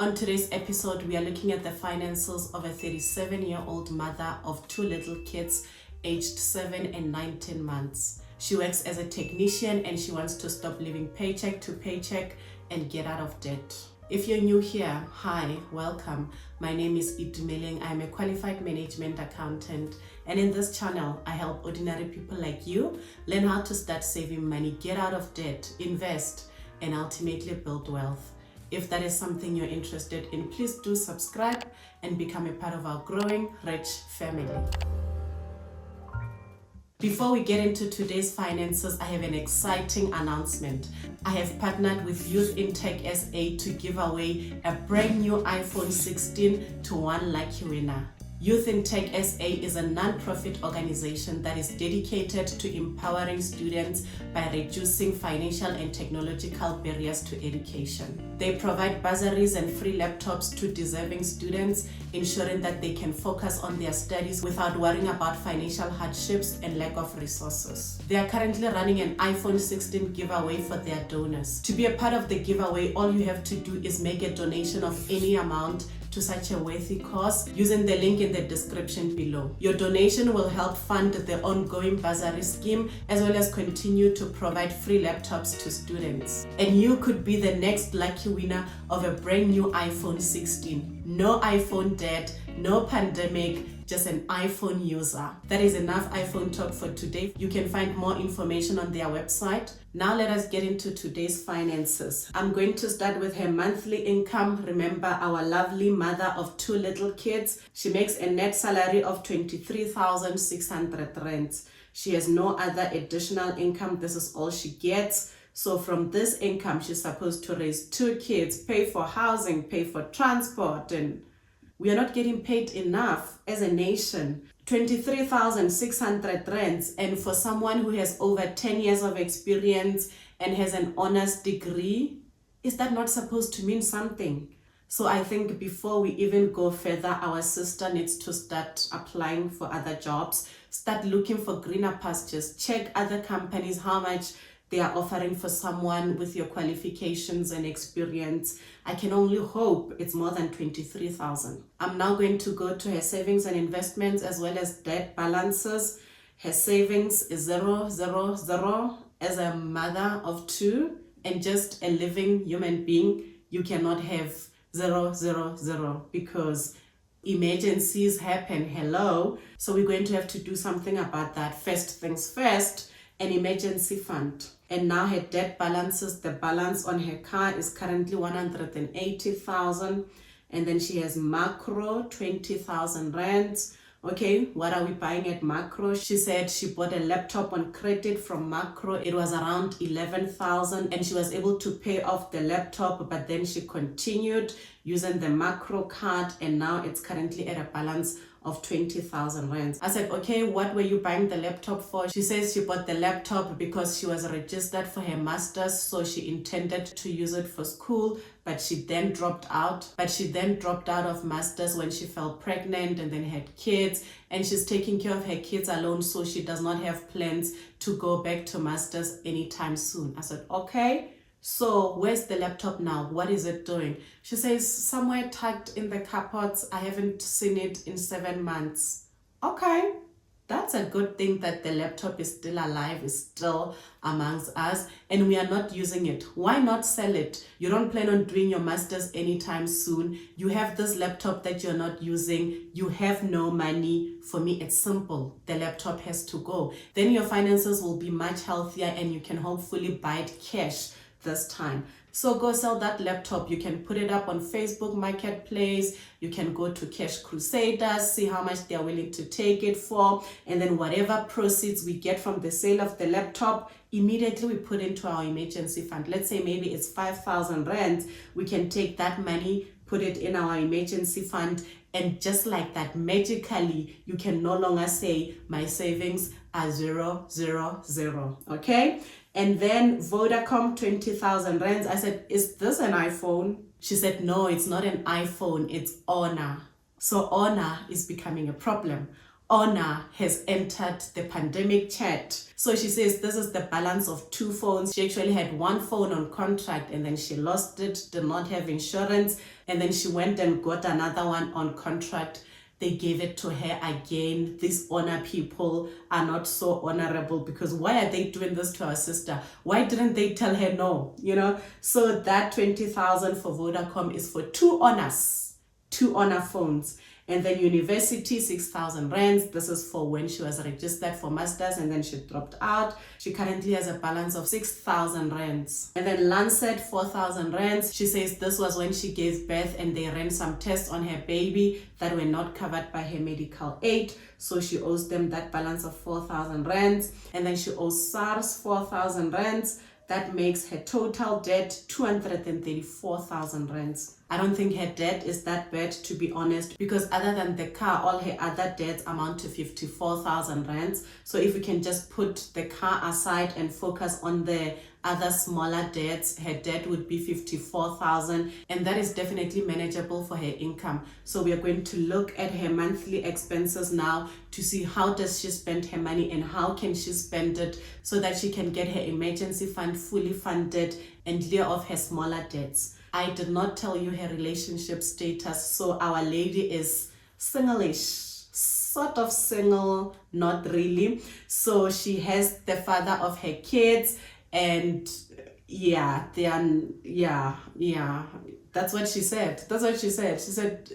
On today's episode, we are looking at the finances of a 37-year-old mother of two little kids aged 7 and 19 months. She works as a technician and she wants to stop living paycheck to paycheck and get out of debt. If you're new here, hi, welcome. My name is Itumeleng. I'm a qualified management accountant, and in this channel, I help ordinary people like you learn how to start saving money, get out of debt, invest, and ultimately build wealth. If that is something you're interested in, please do subscribe and become a part of our growing rich family. Before we get into today's finances, I have an exciting announcement. I have partnered with Youth in Tech SA to give away a brand new iPhone 16 to one lucky winner. Youth in Tech SA is a non-profit organization that is dedicated to empowering students by reducing financial and technological barriers to education. They provide bursaries and free laptops to deserving students, ensuring that they can focus on their studies without worrying about financial hardships and lack of resources. They are currently running an iPhone 16 giveaway for their donors. To be a part of the giveaway, all you have to do is make a donation of any amount to such a worthy cause using the link in the description below. Your donation will help fund the ongoing bursary scheme as well as continue to provide free laptops to students. And you could be the next lucky winner of a brand new iPhone 16. No iPhone debt, no pandemic, just an iPhone user. That is enough iPhone talk for today. You can find more information on their website. Now let us get into today's finances. I'm going to start with her monthly income. Remember, our lovely mother of two little kids. She makes a net salary of 23,600 rands. She has no other additional income. This is all she gets. So from this income, she's supposed to raise two kids, pay for housing, pay for transport, and we are not getting paid enough as a nation. 23,600 rands, and for someone who has over 10 years of experience and has an honors degree, is that not supposed to mean something? So I think before we even go further, our sister needs to start applying for other jobs, start looking for greener pastures, check other companies, how much they are offering for someone with your qualifications and experience. I can only hope it's more than 23,000. I'm now going to go to her savings and investments as well as debt balances. Her savings is 000 as a mother of two and just a living human being. You cannot have 000 because emergencies happen. Hello. So we're going to have to do something about that. First things first, an emergency fund. And now her debt balances, the balance on her car is currently 180,000. And then she has macro, 20,000 rands. Okay, what are we buying at macro? She said she bought a laptop on credit from macro. It was around 11,000 and she was able to pay off the laptop, but then she continued using the macro card and now it's currently at a balance of 20,000 rands. I said, okay, what were you buying the laptop for? She says she bought the laptop because she was registered for her master's, so she intended to use it for school, but she then dropped out. But she then dropped out of master's when she fell pregnant and then had kids, and she's taking care of her kids alone, so she does not have plans to go back to master's anytime soon. I said, okay. So where's the laptop now? What is it doing? She says, somewhere tucked in the cupboards. I haven't seen it in 7 months. Okay, that's a good thing that the laptop is still alive, is still amongst us, and we are not using it. Why not sell it? You don't plan on doing your master's anytime soon. You have this laptop that you're not using. You have no money. For me, it's simple. The laptop has to go. Then your finances will be much healthier and you can hopefully buy it cash this time. So go sell that laptop. You can put it up on Facebook Marketplace. You can go to Cash Crusaders, see how much they're willing to take it for. And then whatever proceeds we get from the sale of the laptop, immediately we put into our emergency fund. Let's say maybe it's 5,000 rands. We can take that money, put it in our emergency fund. And just like that, magically, you can no longer say my savings are 000. Okay? And then Vodacom, 20,000 rands. I said, is this an iPhone? She said, no, it's not an iPhone, it's Honor. So Honor is becoming a problem. owner has entered the pandemic chat. So she says this is the balance of 2 phones. She actually had 1 phone on contract and then she lost it, did not have insurance, and then she went and got another one on contract. They gave it to her again. These honor people are not so honorable, because why are they doing this to our sister? Why didn't they tell her no? So that 20,000 for Vodacom is for 2 honors, 2 honor phones. And then university, 6,000 rands. This is for when she was registered for masters and then she dropped out. She currently has a balance of 6,000 rands. And then Lancet, 4,000 rands. She says this was when she gave birth and they ran some tests on her baby that were not covered by her medical aid. So she owes them that balance of 4,000 rands. And then she owes SARS 4,000 rands. That makes her total debt 234,000 rands. I don't think her debt is that bad, to be honest, because other than the car, all her other debts amount to 54,000 rands. So if we can just put the car aside and focus on the other smaller debts, her debt would be 54,000, and that is definitely manageable for her income. So we are going to look at her monthly expenses now to see how does she spend her money and how can she spend it so that she can get her emergency fund fully funded and clear off her smaller debts. I did not tell you her relationship status, so our lady is single-ish, sort of single, not really. So she has the father of her kids, and yeah, that's what she said. She said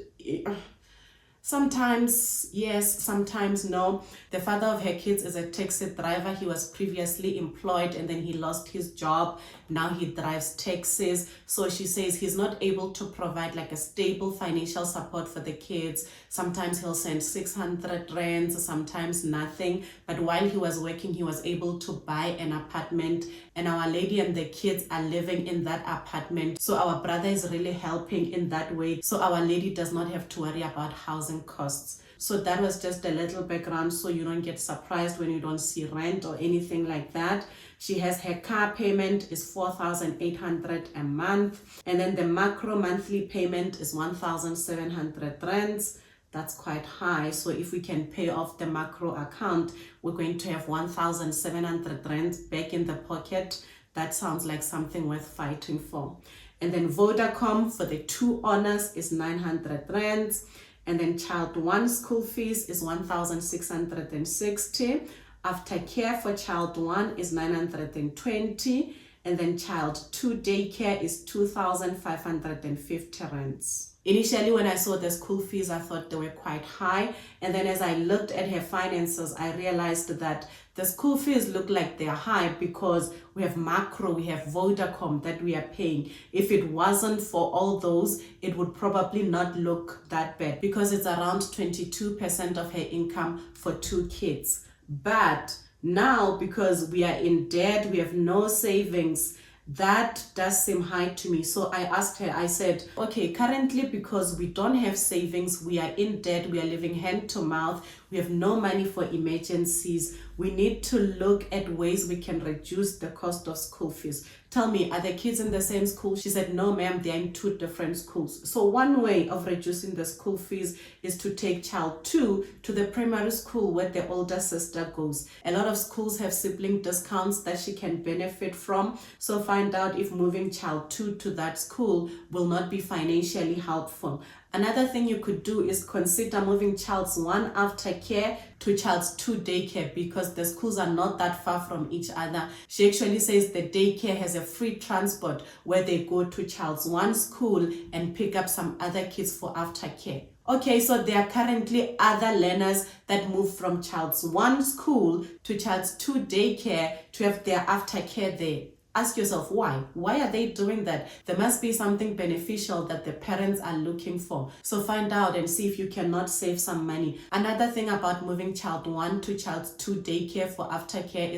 sometimes yes, sometimes no. The father of her kids is a taxi driver. He was previously employed and then he lost his job. Now he drives taxis. So she says he's not able to provide like a stable financial support for the kids. Sometimes he'll send 600 rands, sometimes nothing. But while he was working, he was able to buy an apartment, and our lady and the kids are living in that apartment. So our brother is really helping in that way. So our lady does not have to worry about housing costs. So that was just a little background so you don't get surprised when you don't see rent or anything like that. She has her car payment is 4,800 a month, and then the macro monthly payment is 1,700 rands. That's quite high. So if we can pay off the macro account, we're going to have 1,700 rands back in the pocket. That sounds like something worth fighting for. And then Vodacom for the 2 honors is 900 rands. And then child 1 school fees is 1,660. Aftercare for child 1 is 920. And then child 2 daycare is 2,550 rands. Initially, when I saw the school fees, I thought they were quite high. And then as I looked at her finances, I realized that the school fees look like they're high because we have macro, we have Vodacom that we are paying. If it wasn't for all those, it would probably not look that bad because it's around 22% of her income for 2 kids. But now, because we are in debt, we have no savings, that does seem high to me. So I asked her, I said, okay, currently because we don't have savings, we are in debt, we are living hand to mouth, we have no money for emergencies, we need to look at ways we can reduce the cost of school fees. Tell me, are the kids in the same school? She said, no ma'am, they're in 2 different schools. So one way of reducing the school fees is to take child 2 to the primary school where the older sister goes. A lot of schools have sibling discounts that she can benefit from. So find out if moving child 2 to that school will not be financially helpful. Another thing you could do is consider moving child's 1 aftercare to child's 2 daycare because the schools are not that far from each other. She actually says the daycare has a free transport where they go to child's 1 school and pick up some other kids for aftercare. Okay, so there are currently other learners that move from child's 1 school to child's 2 daycare to have their aftercare there. Ask yourself why. Why are they doing that? There must be something beneficial that the parents are looking for. So find out and see if you cannot save some money. Another thing about moving child 1 to child 2 daycare for aftercare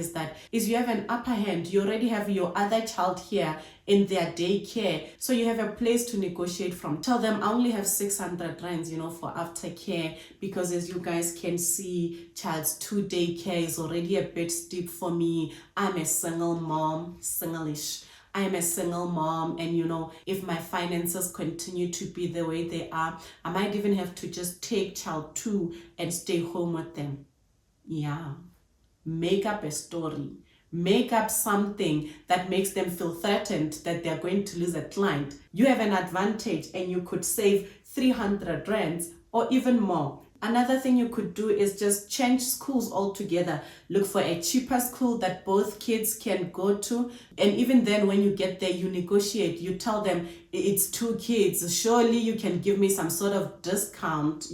is you have an upper hand. You already have your other child here in their daycare. So you have a place to negotiate from. Tell them I only have 600 rands, for aftercare, because as you guys can see, child's 2 daycare is already a bit steep for me. I'm a single mom, single-ish. I'm a single mom, and if my finances continue to be the way they are, I might even have to just take child 2 and stay home with them. Yeah. Make up a story. Make up something that makes them feel threatened that they're going to lose a client. You have an advantage and you could save 300 rands or even more. Another thing you could do is just change schools altogether. Look for a cheaper school that both kids can go to. And even then, when you get there, you negotiate. You tell them, it's 2 kids. Surely you can give me some sort of discount,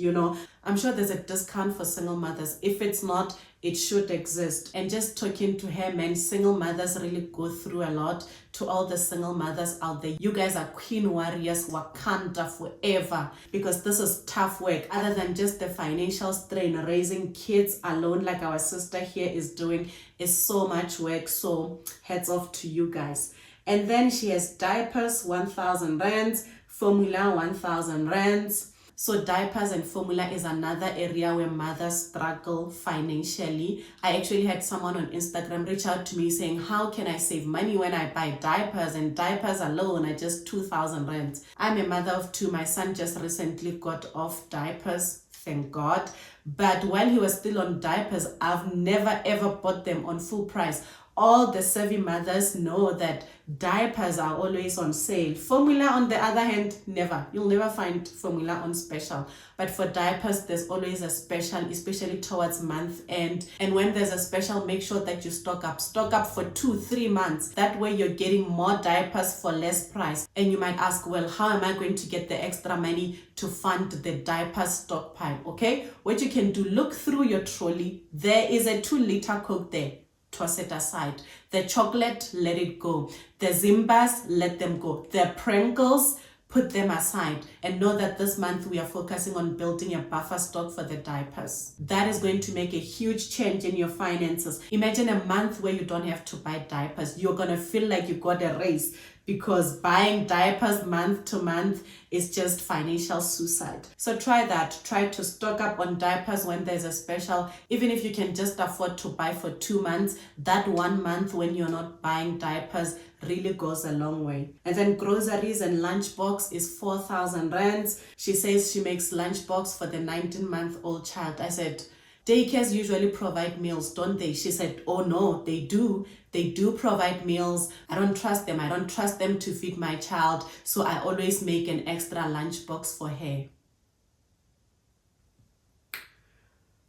I'm sure there's a discount for single mothers. If it's not, it should exist. And just talking to her, man, single mothers really go through a lot. To all the single mothers out there, you guys are queen warriors, Wakanda forever, because this is tough work. Other than just the financial strain, raising kids alone like our sister here is doing is so much work. So heads off to you guys. And then she has diapers, 1,000 rands, formula, 1,000 rands. So diapers and formula is another area where mothers struggle financially. I actually had someone on Instagram reach out to me saying, how can I save money when I buy diapers? And diapers alone are just 2,000 rands. I'm a mother of 2. My son just recently got off diapers, thank God. But while he was still on diapers, I've never ever bought them on full price. All the savvy mothers know that diapers are always on sale. Formula, on the other hand, never. You'll never find formula on special. But for diapers, there's always a special, especially towards month end. And when there's a special, make sure that you stock up. Stock up for 2-3 months. That way you're getting more diapers for less price. And you might ask, well, how am I going to get the extra money to fund the diaper stockpile? Okay, what you can do, look through your trolley. There is a 2-liter Coke there. Toss it aside. The chocolate, let it go. The Zimbas, let them go. The Pringles, put them aside. And know that this month we are focusing on building a buffer stock for the diapers. That is going to make a huge change in your finances. Imagine a month where you don't have to buy diapers. You're going to feel like you got a raise, because buying diapers month to month is just financial suicide. So try that. Try to stock up on diapers when there's a special. Even if you can just afford to buy for 2 months, that 1 month when you're not buying diapers really goes a long way. And then groceries and lunchbox is 4,000 rands. She says she makes lunchbox for the 19-month-old child. I said, daycares usually provide meals, don't they? She said, oh no, they do. They do provide meals. I don't trust them. I don't trust them to feed my child. So I always make an extra lunchbox for her.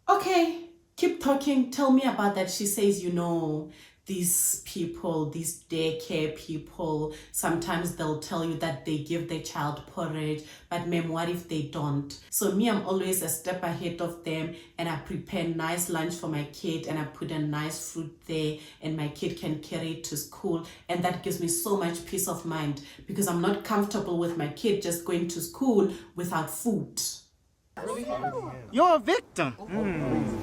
Okay, keep talking. Tell me about that. She says, these people, these daycare people, sometimes they'll tell you that they give their child porridge, but ma'am, what if they don't? So me, I'm always a step ahead of them, and I prepare nice lunch for my kid, and I put a nice fruit there, and my kid can carry it to school, and that gives me so much peace of mind, because I'm not comfortable with my kid just going to school without food. You're a victim.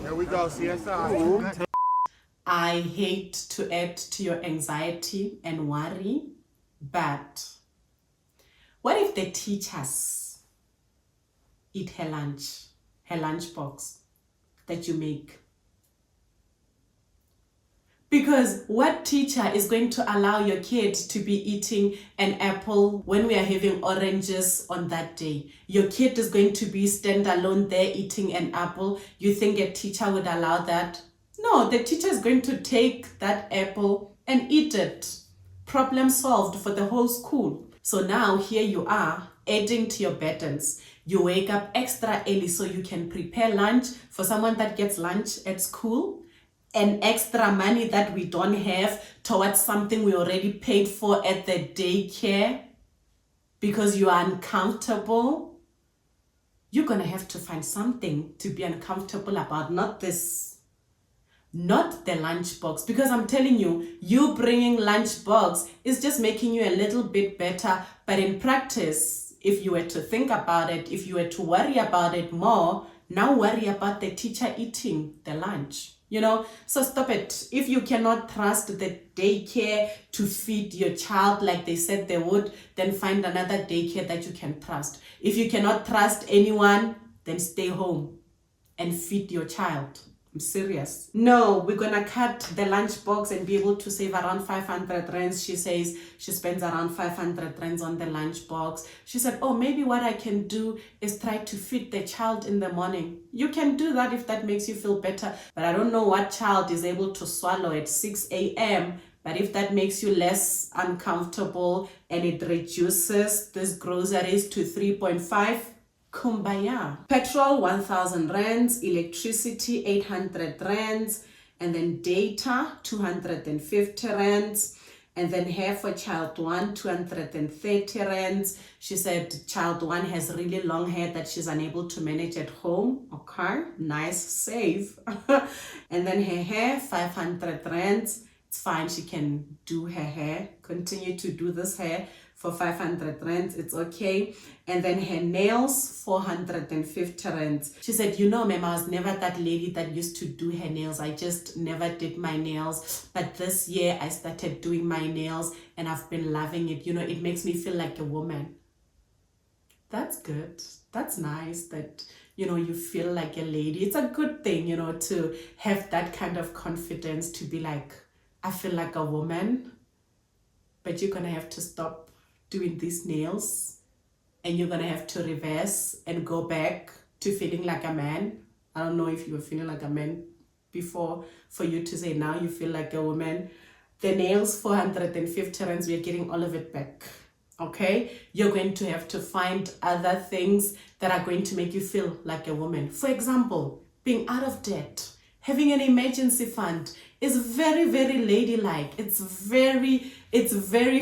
There we go, CSI. I hate to add to your anxiety and worry, but what if the teachers eat her lunchbox that you make? Because what teacher is going to allow your kid to be eating an apple when we are having oranges on that day? Your kid is going to be standalone there eating an apple. You think a teacher would allow that? No, the teacher is going to take that apple and eat it. Problem solved for the whole school. So now here you are, adding to your burdens. You wake up extra early so you can prepare lunch for someone that gets lunch at school, and extra money that we don't have towards something we already paid for at the daycare because you are uncomfortable. You're going to have to find something to be uncomfortable about, not the lunchbox, because I'm telling you, you bringing lunchbox is just making you a little bit better. But in practice, if you were to think about it, if you were to worry about it more, now worry about the teacher eating the lunch. So stop it. If you cannot trust the daycare to feed your child like they said they would, then find another daycare that you can trust. If you cannot trust anyone, then stay home and feed your child. I'm serious. No, we're gonna cut the lunchbox and be able to save around 500 rands. She says she spends around 500 rands on the lunchbox. She said, oh, maybe what I can do is try to feed the child in the morning. You can do that if that makes you feel better. But I don't know what child is able to swallow at 6 a.m. But if that makes you less uncomfortable and it reduces these groceries to 3.5, kumbaya. Petrol 1,000 rands, electricity 800 rands, and then data 250 rands, and then hair for child 1 230 rands. She said child 1 has really long hair that she's unable to manage at home. Okay, nice save. And then her hair 500 rands. It's fine, she can do her hair, continue to do this hair for 500 rands, it's okay. And then her nails, 450 rands. She said, you know, ma'am, I was never that lady that used to do her nails. I just never did my nails. But this year I started doing my nails and I've been loving it. You know, it makes me feel like a woman. That's good. That's nice that, you know, you feel like a lady. It's a good thing, you know, to have that kind of confidence, to be like, I feel like a woman, but you're going to have to stop doing these nails and you're going to have to reverse and go back to feeling like a man. I don't know if you were feeling like a man before, for you to say now you feel like a woman. The nails, 450 rands, we're getting all of it back. Okay? You're going to have to find other things that are going to make you feel like a woman. For example, being out of debt, having an emergency fund is very, very ladylike. It's very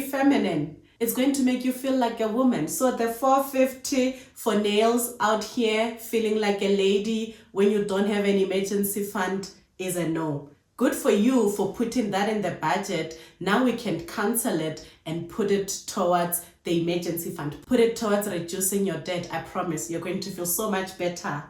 feminine. It's going to make you feel like a woman. So the 450 for nails out here, feeling like a lady when you don't have an emergency fund, is a no. Good for you for putting that in the budget. Now we can cancel it and put it towards the emergency fund. Put it towards reducing your debt. I promise you're going to feel so much better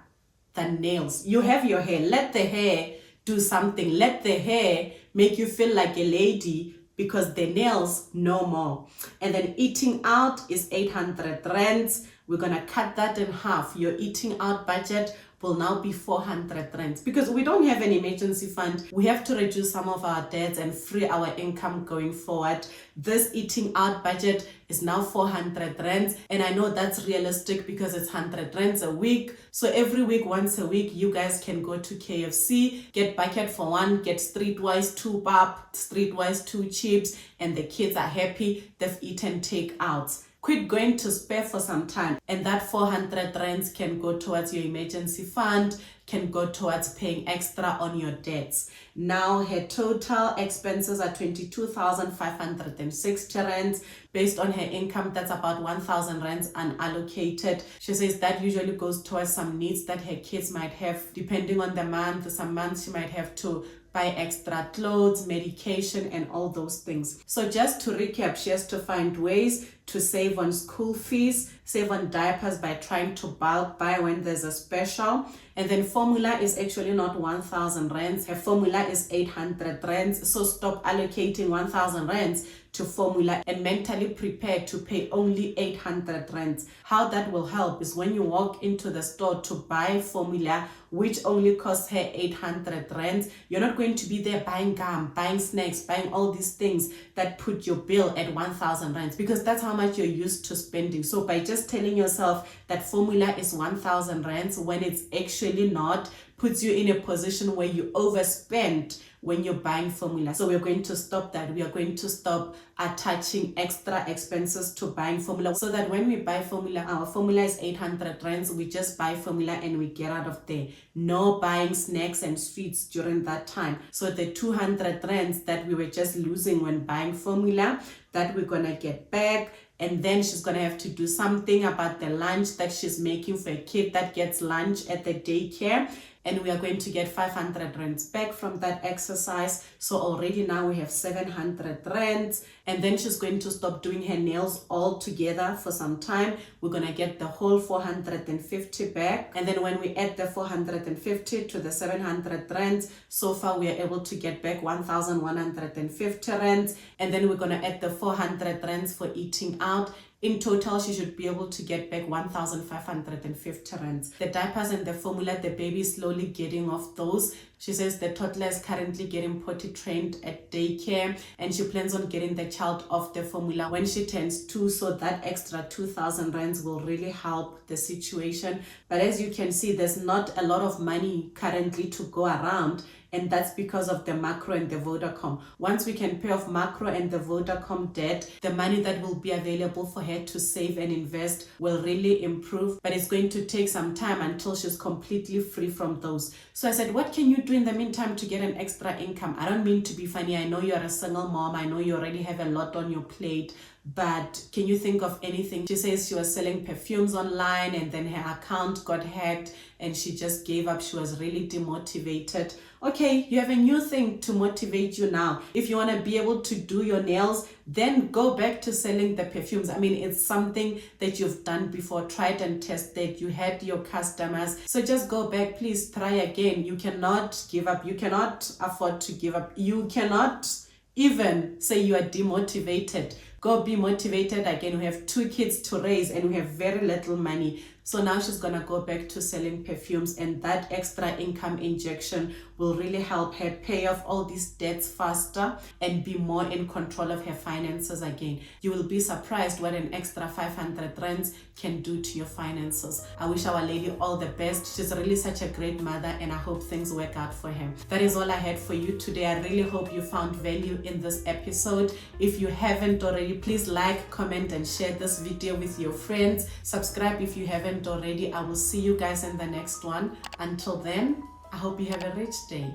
than nails. You have your hair. Let the hair do something. Let the hair make you feel like a lady, because the nails, no more. And then eating out is 800 rands. We're gonna cut that in half. Your eating out budget will now be 400 rands, because we don't have an emergency fund. We have to reduce some of our debts and free our income going forward. This eating out budget is now 400 rands, and I know that's realistic because it's 100 rands a week. So every week, once a week, you guys can go to KFC, get bucket for one, get streetwise 2 pap, streetwise 2 chips, and the kids are happy. They've eaten takeouts. Quit going to spare for some time, and that 400 rands can go towards your emergency fund, can go towards paying extra on your debts. Now her total expenses are 22,560 rands. Based on her income, that's about 1,000 rands unallocated. She says that usually goes towards some needs that her kids might have, depending on the month. Some months she might have to buy extra clothes, medication, and all those things. So just to recap, she has to find ways to save on school fees, save on diapers by trying to bulk buy when there's a special. And then formula is actually not 1,000 rands. Her formula is 800 rands. So stop allocating 1,000 rands to formula and mentally prepare to pay only 800 rands. How that will help is when you walk into the store to buy formula, which only costs her 800 rands, you're not going to be there buying gum, buying snacks, buying all these things that put your bill at 1,000 rands, because that's how much you're used to spending. So by just telling yourself that formula is 1,000 rands when it's actually not, puts you in a position where you overspend when you're buying formula. So we're going to stop that. We are going to stop attaching extra expenses to buying formula, so that when we buy formula, our formula is 800 rands, we just buy formula and we get out of there. No buying snacks and sweets during that time. So the 200 rands that we were just losing when buying formula, that we're gonna get back. And then she's going to have to do something about the lunch that she's making for a kid that gets lunch at the daycare. And we are going to get 500 rands back from that exercise. So already now we have 700 rands. And then she's going to stop doing her nails altogether for some time. We're going to get the whole 450 back. And then when we add the 450 to the 700 rands, so far we are able to get back 1,150 rands. And then we're going to add the 400 rands for eating out. In total, she should be able to get back 1,550 rands. The diapers and the formula, the baby is slowly getting off those. She says the toddler is currently getting potty trained at daycare, and she plans on getting the child off the formula when she turns 2, so that extra 2,000 rands will really help the situation. But as you can see, there's not a lot of money currently to go around, and that's because of the macro and the Vodacom. Once we can pay off macro and the Vodacom debt, the money that will be available for her to save and invest will really improve, but it's going to take some time until she's completely free from those. So I said, what can you do in the meantime to get an extra income? I don't mean to be funny. I know you're a single mom. I know you already have a lot on your plate, but can you think of anything? She says she was selling perfumes online and then her account got hacked and she just gave up. She was really demotivated. Okay, you have a new thing to motivate you now. If you want to be able to do your nails, then go back to selling the perfumes. I mean, it's something that you've done before, tried and tested. You had your customers. So just go back, please try again. You cannot give up. You cannot afford to give up. You cannot even say you are demotivated. Go be motivated again. We have 2 kids to raise and we have very little money. So now she's gonna go back to selling perfumes, and that extra income injection will really help her pay off all these debts faster and be more in control of her finances again. You will be surprised what an extra 500 rands can do to your finances. I wish our lady all the best. She's really such a great mother, and I hope things work out for her. That is all I had for you today. I really hope you found value in this episode. If you haven't already, please like, comment, and share this video with your friends. Subscribe if you haven't already. I will see you guys in the next one. Until then, I hope you have a rich day.